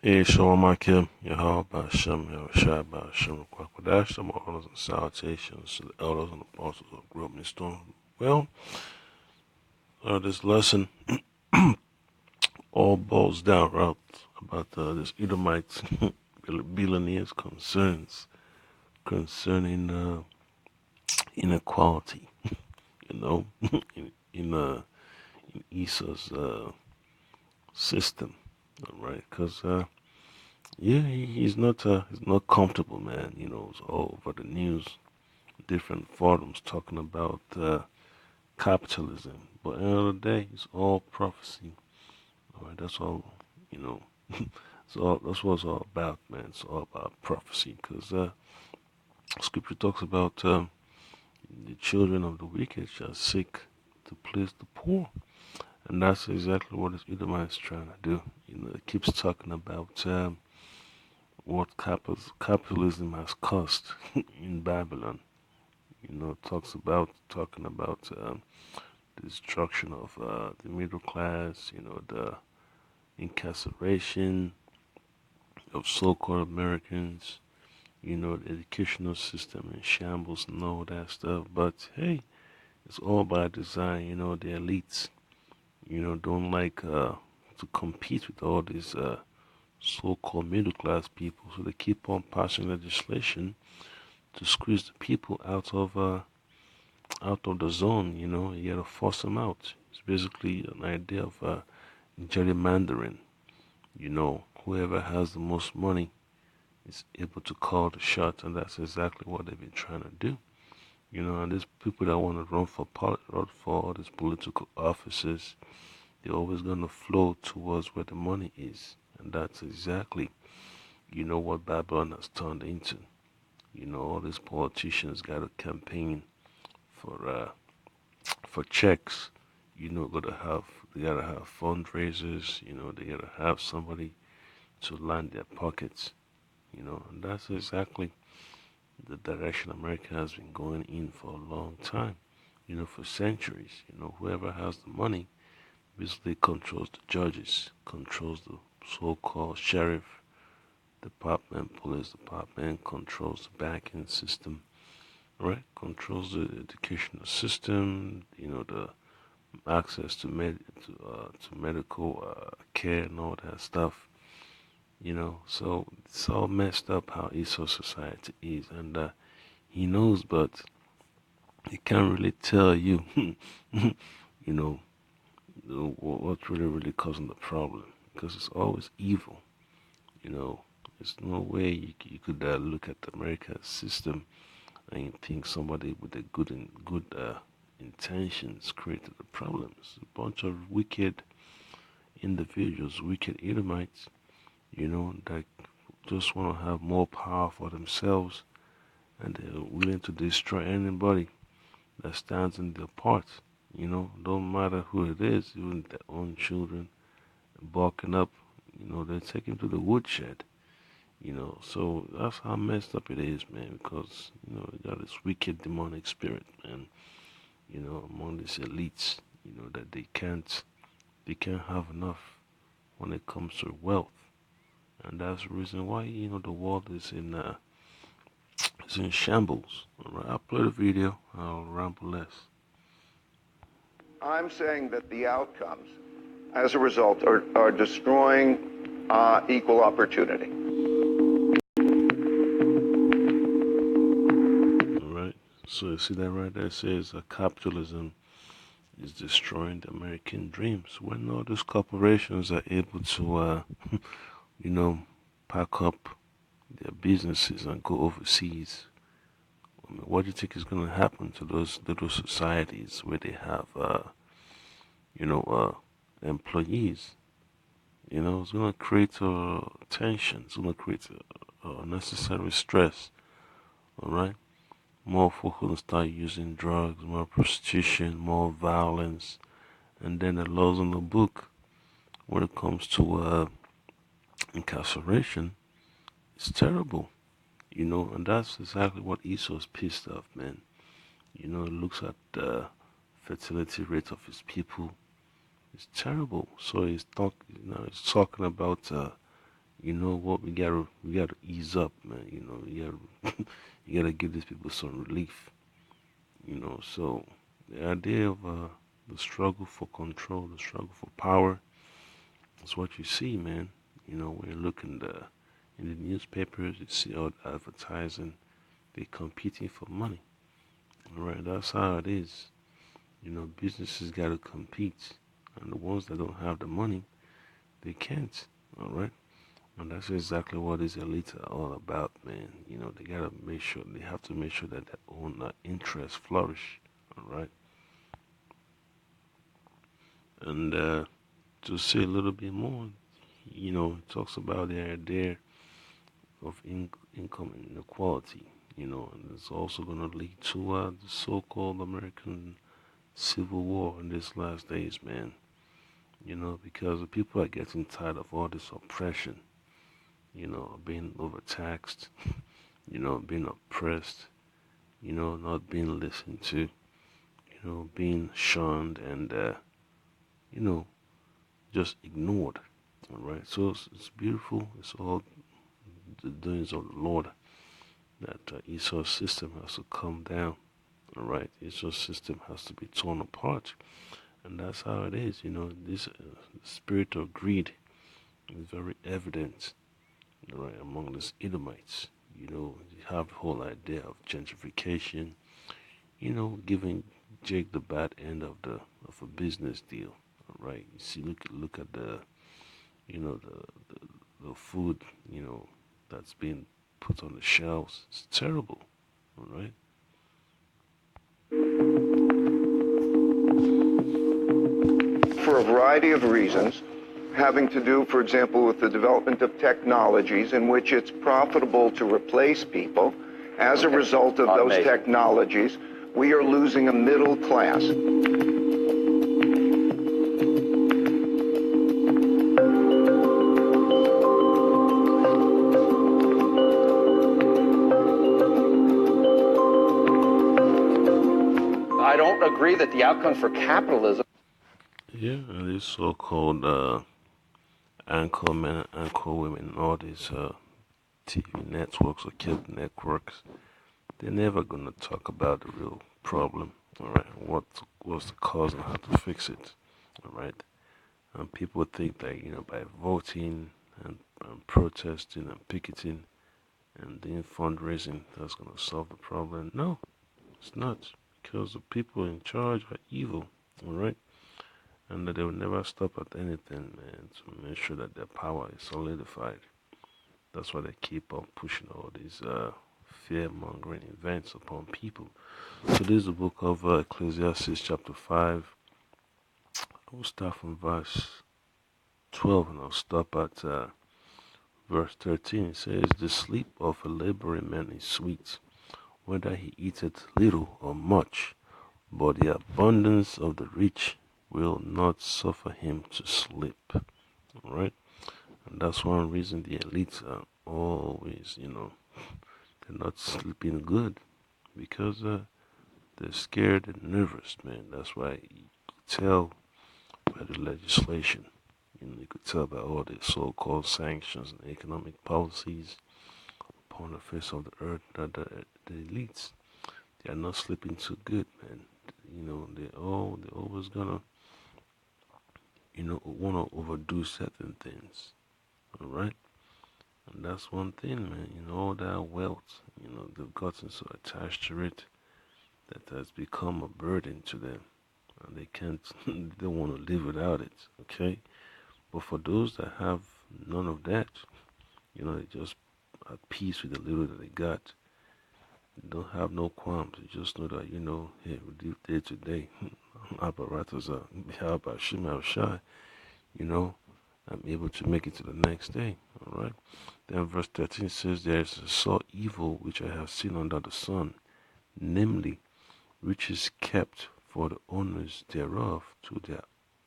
Hey, Shalom Akim, Yahweh Bashem, Yahushua Bashem, Kwakwadasham, some honors and salutations to the elders and apostles of Group Storm. Well, this lesson all boils down right about this Edomite billionaire's concerns concerning inequality, you know, in, in Esau's system, all right? Because yeah, he's not comfortable, man. It's all over the news, different forums talking about capitalism. But at the end of the day, it's all prophecy. All right, that's all. You know, that's what it's all about, man. It's all about prophecy, because Scripture talks about the children of the wicked shall seek to please the poor, and that's exactly what this Edomite is trying to do. It keeps talking about what capitalism has cost in Babylon. Talks about talking about the destruction of the middle class. The incarceration of so-called Americans. The educational system in shambles and all that stuff. But hey, it's all by design. The elites, don't like to compete with all these so-called middle class people, so they keep on passing legislation to squeeze the people out of the zone. You gotta force them out. It's basically an idea of gerrymandering. Whoever has the most money is able to call the shots, and that's exactly what they've been trying to do. And these people that want to run for all these political offices, they're always gonna flow towards where the money is, and that's exactly what Babylon has turned into. All these politicians got to campaign for checks. They gotta have fundraisers. They gotta have somebody to line their pockets. And that's exactly the direction America has been going in for a long time. For centuries. Whoever has the money basically controls the judges, controls the so-called sheriff department, police department, controls the banking system, right? Controls the educational system. The access to medical care and all that stuff. So it's all messed up how Esau society is, and he knows, but he can't really tell you, you know, what's really causing the problem, because it's always evil. You know, there's no way you could look at the American system and you think somebody with a good intentions created the problems. A bunch of wicked individuals, wicked Edomites, that just want to have more power for themselves, and they're willing to destroy anybody that stands in their path. Don't matter who it is, even their own children, barking up, they take him to the woodshed. So that's how messed up it is, man, because, you got this wicked demonic spirit, man, among these elites, that they can't have enough when it comes to wealth. And that's the reason why, the world is in shambles. All right, I'll play the video, I'll ramble less. I'm saying that the outcomes, as a result, are destroying equal opportunity. All right, so you see that right there? It says capitalism is destroying the American dreams. When all these corporations are able to, you know, pack up their businesses and go overseas, what do you think is going to happen to those little societies where they have, employees? It's going to create tension. It's going to create unnecessary stress. All right, more folk going to start using drugs, more prostitution, more violence, and then the laws in the book when it comes to incarceration, it's terrible. And that's exactly what Esau's pissed off, man. It looks at the fertility rate of his people. It's terrible. So he's talking about, you know what? We gotta ease up, man. You gotta give these people some relief. So the idea of the struggle for control, the struggle for power, is what you see, man. When you look in the newspapers, you see all the advertising. They're competing for money. All right, that's how it is. Businesses got to compete, and the ones that don't have the money, they can't. All right. And that's exactly what these elites are all about, man. They gotta make sure they have to make sure that their own interests flourish. All right. And to say a little bit more, it talks about the idea of income inequality. And it's also gonna lead to the so-called American Civil War in these last days, man. Because the people are getting tired of all this oppression. Being overtaxed. Being oppressed. Not being listened to, being shunned and, you know, just ignored. All right. So it's beautiful. It's all the doings of the Lord that Esau's system has to come down. All right. Esau's system has to be torn apart. And that's how it is. This spirit of greed is very evident, all right, among these Edomites. You have the whole idea of gentrification, giving Jake the bad end of a business deal. All right, you see, look at the food, that's being put on the shelves. It's terrible. All right. For a variety of reasons, having to do, for example, with the development of technologies in which it's profitable to replace people. As a result of those technologies, we are losing a middle class. I don't agree that the outcomes for capitalism. Yeah, and these so-called anchor men, anchor women, all these TV networks or cable networks, they're never gonna talk about the real problem. All right, what was the cause and how to fix it. All right, and people think that by voting and protesting and picketing and doing fundraising that's gonna solve the problem. No, it's not, because the people in charge are evil. All right, and that they will never stop at anything, man, to make sure that their power is solidified. That's why they keep on pushing all these fear mongering events upon people. So this is the book of Ecclesiastes chapter 5. I will start from verse 12 and I'll stop at verse 13. It says, "The sleep of a laboring man is sweet, whether he eateth little or much, but the abundance of the rich will not suffer him to sleep." All right? And that's one reason the elites are always, they're not sleeping good, because they're scared and nervous, man. That's why you could tell by the legislation. You could tell by all the so-called sanctions and economic policies upon the face of the earth that the elites, they are not sleeping too good, man. They're always gonna, wanna overdo certain things. All right. And that's one thing, man. All that wealth, they've gotten so attached to it that has become a burden to them. And they can't, they don't want to live without it, okay? But for those that have none of that, they just at peace with the little that they got. They don't have no qualms. They just know that, hey, we live day to day. Apparatus are, how about Shima Shai, you know, I'm able to make it to the next day, all right? Then verse 13 says, "There is a sore evil which I have seen under the sun, namely, riches kept for the owners thereof to their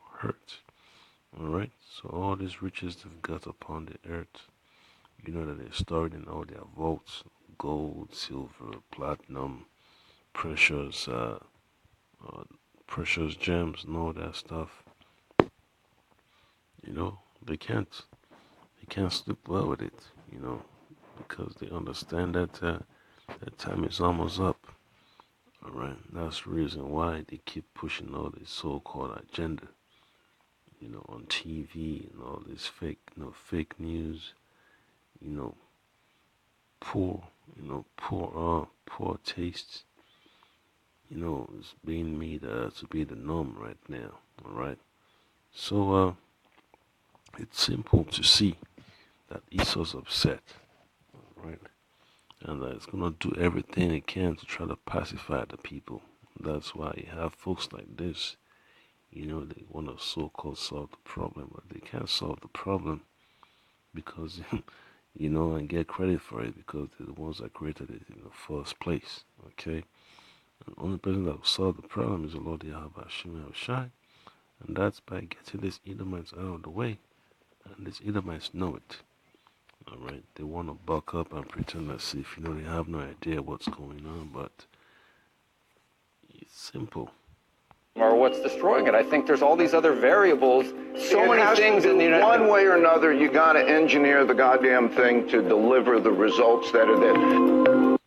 hurt." All right, so all these riches they've got upon the earth, that they're stored in all their vaults, gold, silver, platinum, precious, uh, precious gems, and all that stuff. They can't, can't sleep well with it, you know, because they understand that that time is almost up. All right, that's the reason why they keep pushing all this so-called agenda, you know, on TV and all this fake, fake news, you know, poor, poor taste, is being made to be the norm right now. All right, so it's simple to see that Esau's upset, right, and that it's gonna do everything it can to try to pacify the people. That's why you have folks like this. They want to so-called solve the problem, but they can't solve the problem because and get credit for it because they're the ones that created it in the first place. Okay, and the only person that will solve the problem is the Lord Yahweh Hashem Shai, and that's by getting these Edomites out of the way, and these Edomites know it. All right, they want to buck up and pretend as if they have no idea what's going on, but it's simple. Or what's destroying it. I think there's all these other variables, so many things in the United One way or another, you got to engineer the goddamn thing to deliver the results that are there.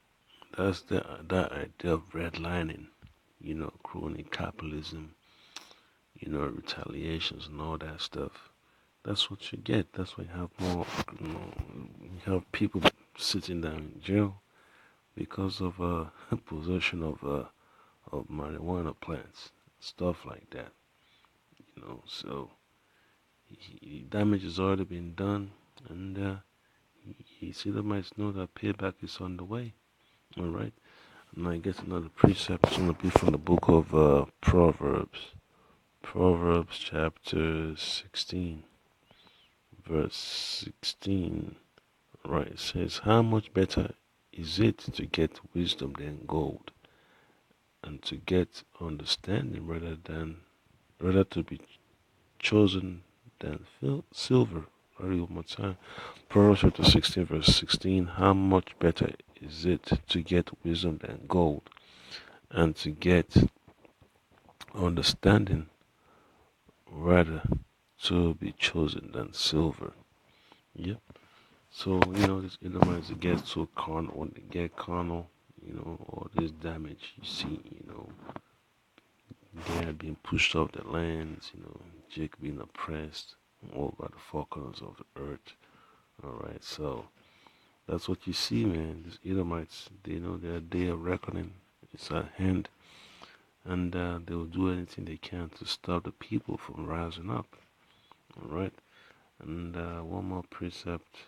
That's that idea of redlining, crony capitalism, retaliations and all that stuff. That's what you get. That's why you have more, you have people sitting down in jail because of possession of marijuana plants, stuff like that. So damage has already been done, and you see the might know that payback is on the way. All right, and I guess another precept is going to be from the book of Proverbs. Proverbs chapter 16, verse 16. Right, it says, "How much better is it to get wisdom than gold, and to get understanding rather to be chosen than silver." Read one more time. Proverbs chapter 16, verse 16. How much better is it to get wisdom than gold, and to get understanding rather to be chosen than silver. Yep. So, this Edomites get so carnal. When they get carnal, all this damage you see, they are being pushed off their lands, Jake being oppressed all by the four corners of the earth. Alright, so that's what you see, man. These Edomites, they know their day of reckoning is at hand, and they will do anything they can to stop the people from rising up. Alright, and one more precept.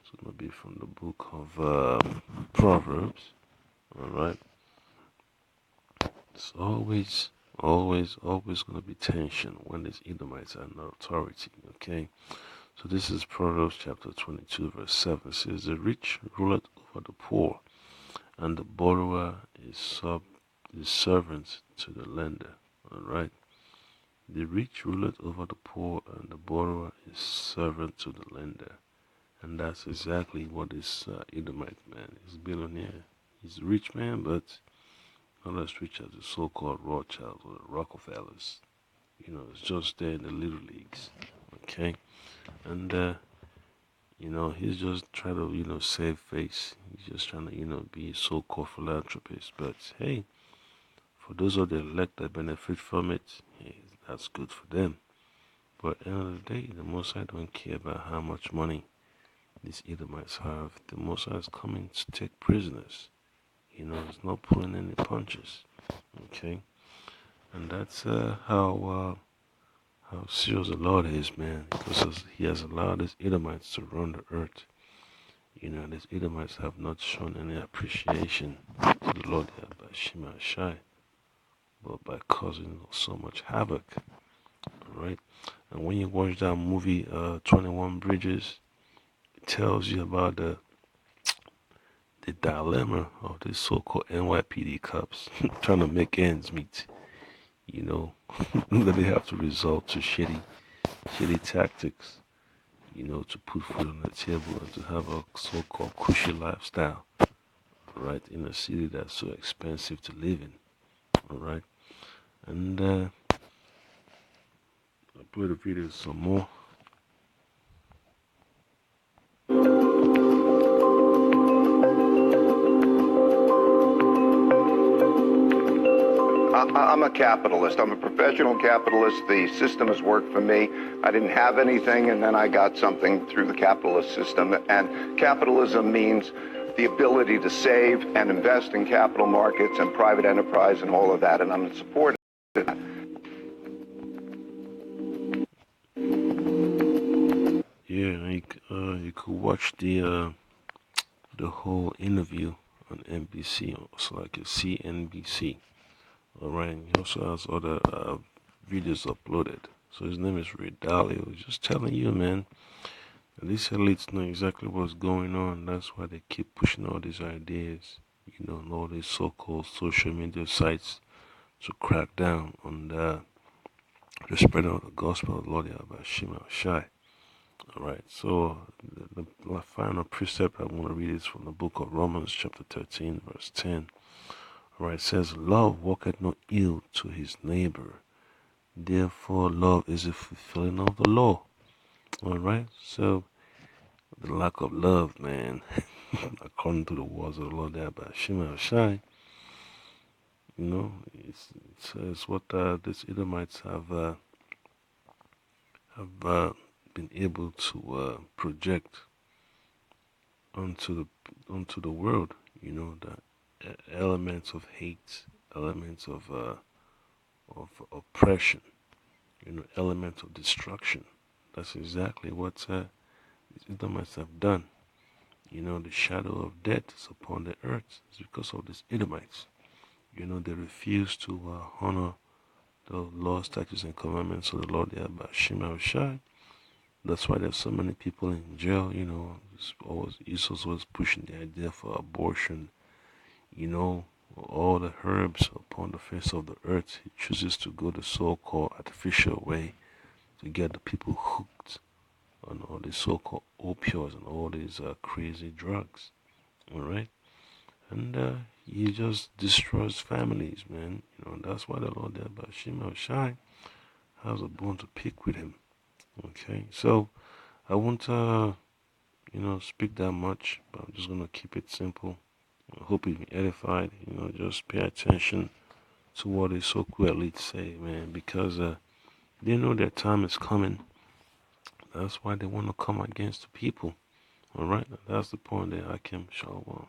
It's going to be from the book of Proverbs. Alright, it's always going to be tension when these Edomites are in authority. Okay, so this is Proverbs chapter 22, verse 7. It says, "The rich ruleth over the poor, and the borrower is servant to the lender." Alright, the rich ruleth over the poor, and the borrower is servant to the lender. And that's exactly what this Edomite man is, billionaire. He's a rich man, but not as rich as the so-called Rothschilds or the Rockefellers. It's just there in the little leagues. Okay, and he's just trying to save face. He's just trying to be a so-called philanthropist. But hey, for those of the elect that benefit from it, hey, that's good for them. But at the end of the day, the Most High don't care about how much money these Edomites have. The Most High is coming to take prisoners. It's not pulling any punches. Okay, and that's how serious the Lord is, man. Because He has allowed these Edomites to run the earth. These Edomites have not shown any appreciation to the Lord by Shema Shai, but by causing so much havoc. Alright? And when you watch that movie, 21 Bridges, it tells you about the dilemma of these so-called NYPD cops trying to make ends meet. That they have to resort to shitty tactics, to put food on the table and to have a so-called cushy lifestyle, right, in a city that's so expensive to live in, all right? And I'll play the video some more. I'm a capitalist. I'm a professional capitalist. The system has worked for me. I didn't have anything, and then I got something through the capitalist system. And capitalism means the ability to save and invest in capital markets and private enterprise and all of that, and I'm in support of that. Yeah, you could watch the whole interview on NBC, also like a CNBC. All right, he also has other videos uploaded. So his name is Ray Dalio. He's just telling you, man, that these elites know exactly what's going on. That's why they keep pushing all these ideas, and all these so-called social media sites to crack down on the spreading of the gospel of the Lord Yahweh Shai. All right, so the final precept I want to read is from the book of Romans, chapter 13, verse 10. All right, it says, "Love worketh no ill to his neighbor. Therefore, love is a fulfilling of the law." All right, so the lack of love, man, according to the words of the Lord there by Shema Shai, it says what these Edomites have been able to project onto the world. The elements of hate, elements of oppression, elements of destruction. That's exactly what the Edomites have done. The shadow of death is upon the earth. It's because of these Edomites. They refuse to honor the law, statutes, and commandments of the Lord Yahweh Shema Shai. That's why there's so many people in jail. He's always pushing the idea for abortion. All the herbs upon the face of the earth. He chooses to go the so-called artificial way to get the people hooked on all these so-called opioids and all these crazy drugs. All right, and he just destroys families, man. That's why the Lord there, Shema Shai, has a bone to pick with him. Okay, so I won't, speak that much, but I'm just gonna keep it simple. I hope you've been edified. Just pay attention to what the so-called elites say, man, because they know their time is coming. That's why they want to come against the people. All right, that's the point there, Hakim Shalom.